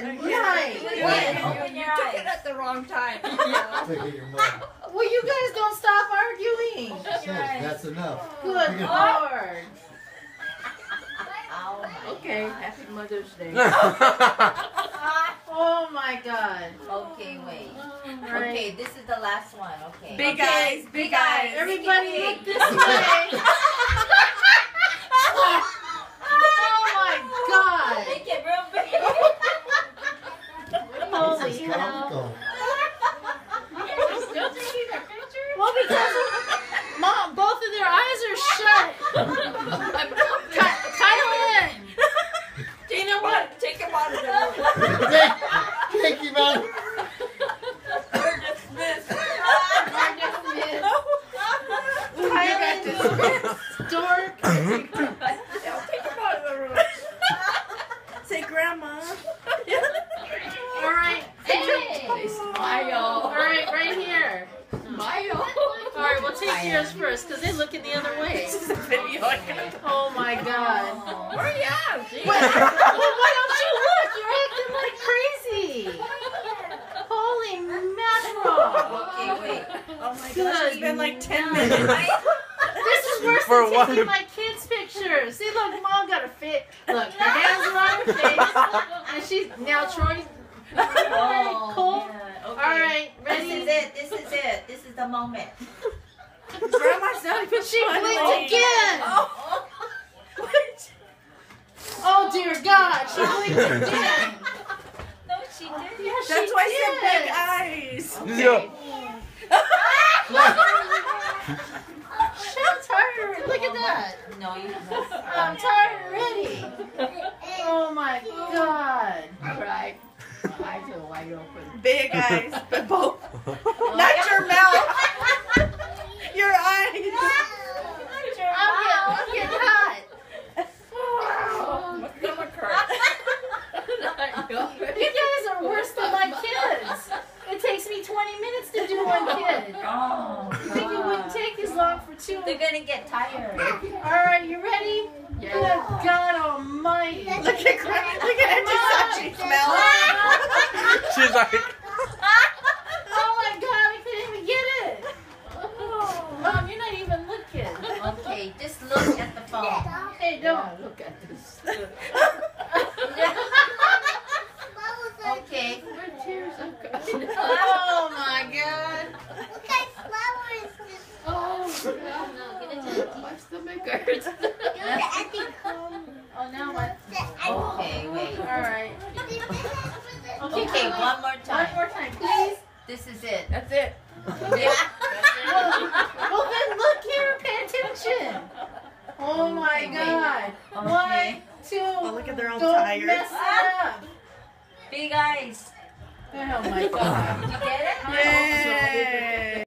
Good night. You took it at the wrong time. Well, you guys don't stop arguing. That's enough. Good Lord. Okay, happy Mother's Day. Oh my God. Okay, wait. Right. Okay, this is the last one. Okay. Big eyes, big eyes. Everybody look this way. Oh my God. Make it real big. Holy This is hell. comical. Still taking their picture? Well, because Mom, both of their eyes are shut. Tie them in. You know what? Take him out of the room. Take him out. We're dismissed. Kylan, Dork. Take him out of the room. Say grandma. All right. Say smile. All right, right here. Smile. All right, we'll take yours first because they're looking the other way. This is a video I got. Oh my God. Where are you at? Well, why don't you look? You're acting like crazy. Holy mackerel. Okay, wait. Oh my Good gosh, it's been like 10 night. minutes. This is worse For than what? taking my kids' pictures. See, look, Mom got a fit. Look, her hands are on her face. And she's now Troy's. Oh, Cool. yeah. Okay. All right, This ready? is it. This is it. This is the moment. Grandma's not even She blinked smiling. again. Oh. Oh dear God, she blinked again. No, she didn't. Yeah, she That's why I did. said big eyes. Yeah. I'm tired. Look at that. No, you missed. I'm tired already. Oh my God. Right. Eyes are wide open. Big eyes, but both. Not your mouth. Your eyes. I'm getting hot. My stomach hurts. You guys are worse than my kids. It takes me 20 minutes to do one kid. Oh, I think it wouldn't take as long for two. they're gonna get tired. All right, you ready? Good God Almighty. Look at Auntie Sachi smell. She's like, Oh my God, I couldn't even get it. Mom, you're not even looking. Okay, just look at the phone. Hey, don't. Look at this. Okay. My tears are coming. Oh my God. Oh, my stomach hurts. Oh, now what? Okay, wait. All right. Okay, one more One time. more time, please. This is it. That's it. Well, then look here. Pay attention. Oh my Okay, wait. God. Okay. 1, 2. Oh, look at they're all Don't tired. mess it up. Big eyes. Oh my God. You get it? Yay.